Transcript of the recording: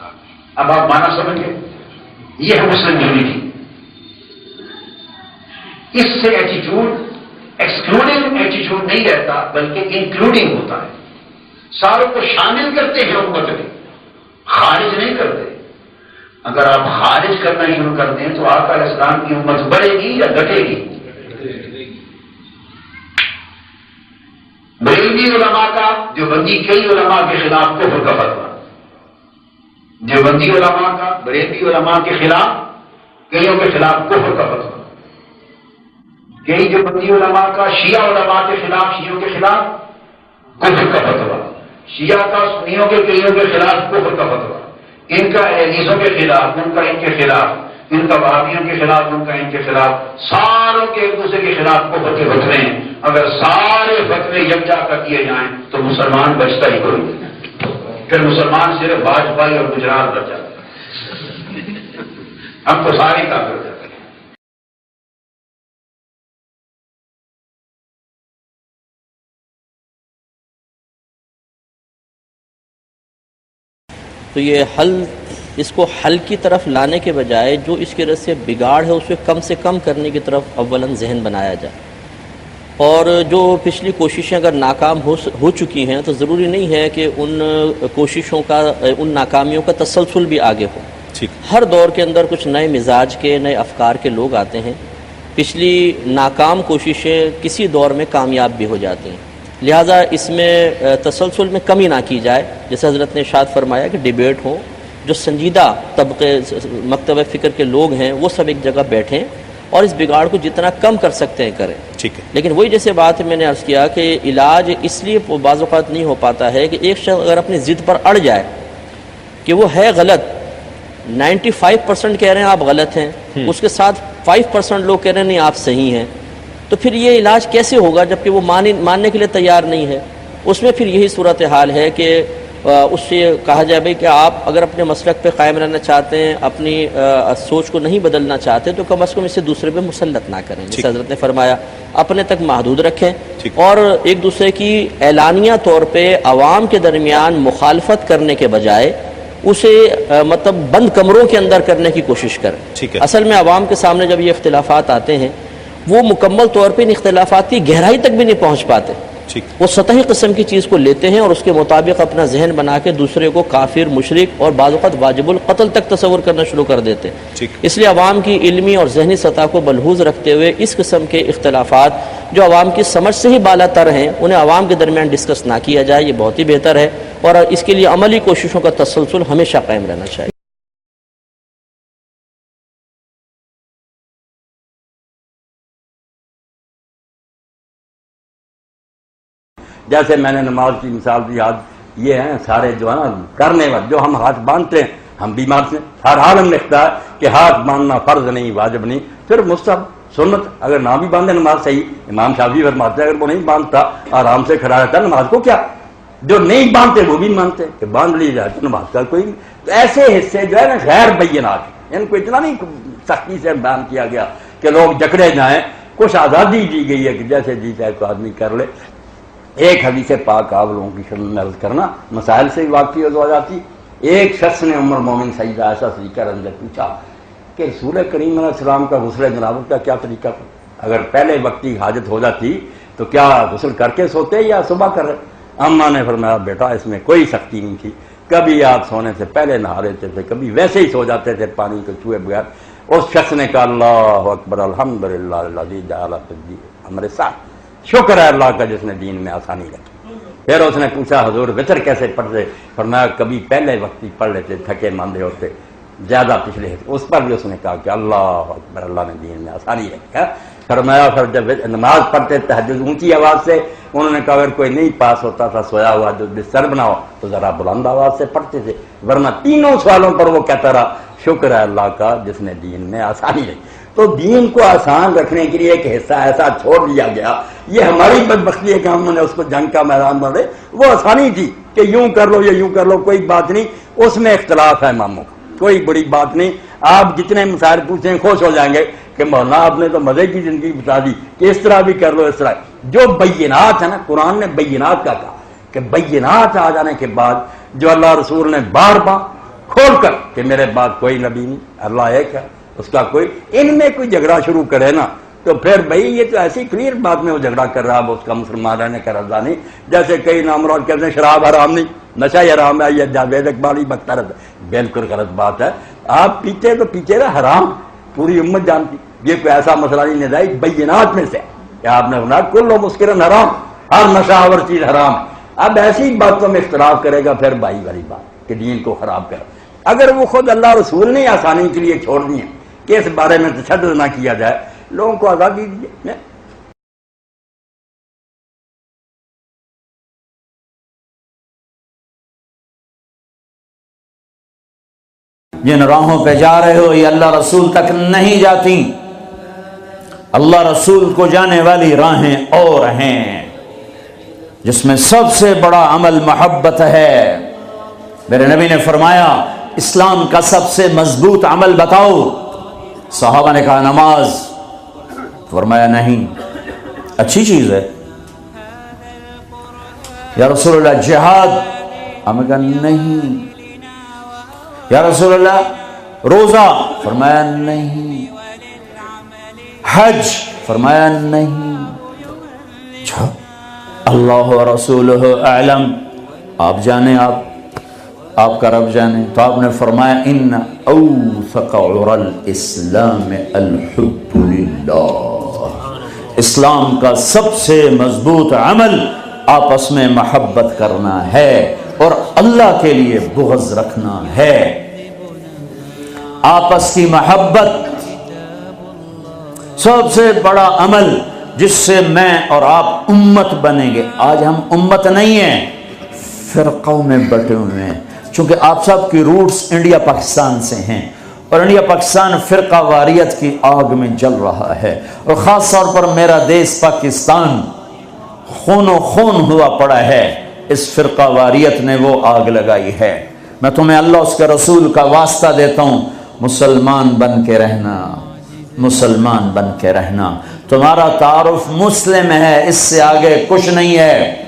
اب آپ مانا سمجھ گئے، یہ ہے مسلم یونٹی۔ اس سے ایٹیٹیوڈ ایکسکلوڈنگ ایٹیٹیوڈ نہیں رہتا بلکہ انکلوڈنگ ہوتا ہے، ساروں کو شامل کرتے ہیں امت میں، خارج نہیں کرتے۔ اگر آپ خارج کرنا شروع کر دیں تو آقا علیہ السلام کی امت بڑھے گی یا گھٹے گی؟ بریلوی علماء کا دیوبندی کئی علماء کے خلاف کفر کا فتویٰ، دیوبندی علماء کا بریلوی علماء کے خلاف کئیوں کے خلاف کفر کا فتویٰ، کئی دیوبندی علماء کا شیعہ علماء کے خلاف شیعوں کے خلاف کفر کا فتویٰ، شیعہ کا سنیوں کے کئیوں کے خلاف کفر کا فتویٰ، ان کا حدیثوں کے خلاف، ان کا ان کے خلاف، ان کا وہابیوں کے خلاف، ان کا ان کے خلاف، ساروں کے ایک دوسرے کے خلاف کفر کے فتوے ہیں۔ اگر سارے فتوے یکجا کر دیے جائیں تو مسلمان بچتا ہی کوئی نہیں، پھر مسلمان صرف واجپئی اور گجرات بچ جاتا ہے، ہم تو سارے کافر ہو جاتے ہیں۔ تو یہ اس کو حل کی طرف لانے کے بجائے جو اس کی وجہ سے بگاڑ ہے اسے کم سے کم کرنے کی طرف اولاً ذہن بنایا جائے، اور جو پچھلی کوششیں اگر ناکام ہو چکی ہیں تو ضروری نہیں ہے کہ ان کوششوں کا، ان ناکامیوں کا تسلسل بھی آگے ہو۔ ہر دور کے اندر کچھ نئے مزاج کے، نئے افکار کے لوگ آتے ہیں، پچھلی ناکام کوششیں کسی دور میں کامیاب بھی ہو جاتی ہیں، لہٰذا اس میں تسلسل میں کمی نہ کی جائے۔ جیسے حضرت نے ارشاد فرمایا کہ ڈیبیٹ ہو، جو سنجیدہ طبقے مکتبہ فکر کے لوگ ہیں وہ سب ایک جگہ بیٹھیں اور اس بگاڑ کو جتنا کم کر سکتے ہیں کریں۔ لیکن وہی جیسے بات میں نے عرض کیا کہ علاج اس لیے بعض اوقات نہیں ہو پاتا ہے کہ ایک شخص اگر اپنی ضد پر اڑ جائے کہ وہ ہے غلط، 95% کہہ رہے ہیں آپ غلط ہیں، اس کے ساتھ 5% لوگ کہہ رہے ہیں نہیں آپ صحیح ہیں، تو پھر یہ علاج کیسے ہوگا جبکہ وہ ماننے کے لیے تیار نہیں ہے؟ اس میں پھر یہی صورتحال ہے کہ اس سے کہا جائے بھائی کہ آپ اگر اپنے مسلک پہ قائم رہنا چاہتے ہیں، اپنی سوچ کو نہیں بدلنا چاہتے تو کم از کم اسے دوسرے پہ مسلط نہ کریں، جیسے حضرت نے فرمایا اپنے تک محدود رکھیں، اور ایک دوسرے کی اعلانیہ طور پہ عوام کے درمیان مخالفت کرنے کے بجائے اسے مطلب بند کمروں کے اندر کرنے کی کوشش کریں۔ اصل میں عوام کے سامنے جب یہ اختلافات آتے ہیں وہ مکمل طور پہ ان اختلافات کی گہرائی تک بھی نہیں پہنچ پاتے، وہ سطحی قسم کی چیز کو لیتے ہیں اور اس کے مطابق اپنا ذہن بنا کے دوسرے کو کافر، مشرک اور بعض اوقات واجب القتل تک تصور کرنا شروع کر دیتے ہیں۔ اس لیے عوام کی علمی اور ذہنی سطح کو ملحوظ رکھتے ہوئے اس قسم کے اختلافات جو عوام کی سمجھ سے ہی بالا تر ہیں انہیں عوام کے درمیان ڈسکس نہ کیا جائے، یہ بہت ہی بہتر ہے، اور اس کے لیے عملی کوششوں کا تسلسل ہمیشہ قائم رہنا چاہیے۔ جیسے میں نے نماز کی مثال دی، آج یہ ہیں سارے جو ہے نا کرنے والے، جو ہم ہاتھ باندھتے ہیں ہم بیمار سے، ہر حال ہم لکھتا ہے کہ ہاتھ باندھنا فرض نہیں، واجب نہیں، پھر مستحب سنت، اگر نہ بھی باندھے نماز صحیح۔ امام شافعی فرماتے ہیں اگر وہ نہیں باندھتا آرام سے کھڑا رہتا نماز کو کیا، جو نہیں باندھتے وہ بھی مانتے کہ باندھ لی جائے تو نماز کا کوئی۔ تو ایسے حصے جو ہے نا غیر بینات، ان کو اتنا نہیں سختی سے بیان کیا گیا کہ لوگ جکڑے جائیں، کچھ آزادی دی گئی ہے کہ جیسے جی چاہے کو آدمی کر لے۔ ایک حدیث پاک آپ لوگوں کی خدمت میں عرض کرنا، مسائل سے واقفی ہو جاتی۔ ایک شخص نے عمر مومن سیدہ عائشہ صدیقہ رضی اللہ عنہا پوچھا کہ رسول کریم علیہ السلام کا غسل جنابت کا کیا طریقہ تھا، اگر پہلے وقتی حاجت ہو جاتی تو کیا غسل کر کے سوتے یا صبح کر رہے؟ اماں نے فرمایا بیٹا اس میں کوئی سختی نہیں تھی، کبھی آپ سونے سے پہلے نہا لیتے تھے، کبھی ویسے ہی سو جاتے تھے پانی کو چھوئے بغیر۔ اس شخص نے کہا اللہ اکبر الحمدللہ الذی جعل فی الدین امر سہلا، شکر ہے اللہ کا جس نے دین میں آسانی رکھی۔ پھر اس نے پوچھا حضور وتر کیسے پڑھتے؟ فرمایا کبھی پہلے وقت ہی پڑھ لیتے، تھکے ماندے ہوتے، زیادہ پچھلے، اس پر بھی اس نے کہا کہ اللہ اکبر اللہ نے دین میں آسانی رکھی۔ فرمایا پھر جب نماز پڑھتے تہجد اونچی آواز سے، انہوں نے کہا اگر کوئی نہیں پاس ہوتا تھا سویا ہوا جو بستر بناؤ تو ذرا بلند آواز سے پڑھتے تھے، ورنہ تینوں سوالوں پر وہ کہتا رہا شکر ہے اللہ کا جس نے دین میں آسانی رکھی۔ تو دین کو آسان رکھنے کے لیے ایک حصہ ایسا چھوڑ دیا گیا، یہ ہماری بدبختی ہے کہ ہم نے اس کو جنگ کا میدان بنا، وہ آسانی تھی کہ یوں کر لو یا یوں کر لو، کوئی بات نہیں، اس میں اختلاف ہے اماموں کا، کوئی بڑی بات نہیں۔ آپ جتنے مسائل پوچھیں خوش ہو جائیں گے کہ مولانا آپ نے تو مزے کی زندگی بتا دی کہ اس طرح بھی کر لو اس طرح۔ جو بینات ہے نا، قرآن نے بینات کا کہا کہ بینات آ جانے کے بعد جو اللہ رسول نے بار بار کھول کر کہ میرے بعد کوئی نبی نہیں، اللہ ایک ہے، اس کا کوئی، ان میں کوئی جھگڑا شروع کرے نا تو پھر بھائی یہ تو ایسی کلیئر بات میں وہ جھگڑا کر رہا ہے، اس کا مسلمان رہنے کا رضا نہیں. جیسے کئی نامراد کہتے ہیں شراب حرام نہیں، نشہ ہی حرام ہے، یہ جاوید اقبالی بکتا رہتا ہے. بالکل غلط بات ہے. آپ پیتے تو پیتے نا حرام، پوری امت جانتی. یہ کوئی ایسا مسئلہ نہیں، نتائج بینات میں سے کہ آپ نے سنا کل مسکرن حرام، ہر نشہ آور چیز حرام. اب ایسی باتوں میں اختلاف کرے گا پھر بھائی والی بات کہ دین کو خراب کر. اگر وہ خود اللہ رسول نے آسانی کے لیے چھوڑ دی ہے کہ اس بارے میں تشدد نہ کیا جائے، لوگوں کو آزادی دیجیے. جن راہوں پہ جا رہے ہو یہ اللہ رسول تک نہیں جاتی. اللہ رسول کو جانے والی راہیں اور ہیں جس میں سب سے بڑا عمل محبت ہے. میرے نبی نے فرمایا اسلام کا سب سے مضبوط عمل بتاؤ. صحابہ نے کہا نماز. فرمایا نہیں. اچھی چیز ہے یا رسول اللہ. جہاد؟ ہمیں کہا نہیں. یا رسول اللہ روزہ؟ فرمایا نہیں. حج؟ فرمایا نہیں. اچھا اللہ و رسولہ اعلم، آپ جانے، آپ کا رب جانے. تو آپ نے فرمایا ان اوثق عرى الاسلام الحب للہ. اسلام کا سب سے مضبوط عمل آپس میں محبت کرنا ہے اور اللہ کے لیے بغض رکھنا ہے. آپس کی محبت سب سے بڑا عمل جس سے میں اور آپ امت بنیں گے. آج ہم امت نہیں ہیں، فرقوں میں بٹے ہوئے ہیں. چونکہ آپ سب کی روٹس انڈیا پاکستان سے ہیں اور انڈیا پاکستان فرقہ واریت کی آگ میں جل رہا ہے، اور خاص طور پر میرا دیس پاکستان خون و خون ہوا پڑا ہے. اس فرقہ واریت نے وہ آگ لگائی ہے. میں تمہیں اللہ اس کے رسول کا واسطہ دیتا ہوں، مسلمان بن کے رہنا، مسلمان بن کے رہنا. تمہارا تعارف مسلم ہے، اس سے آگے کچھ نہیں ہے.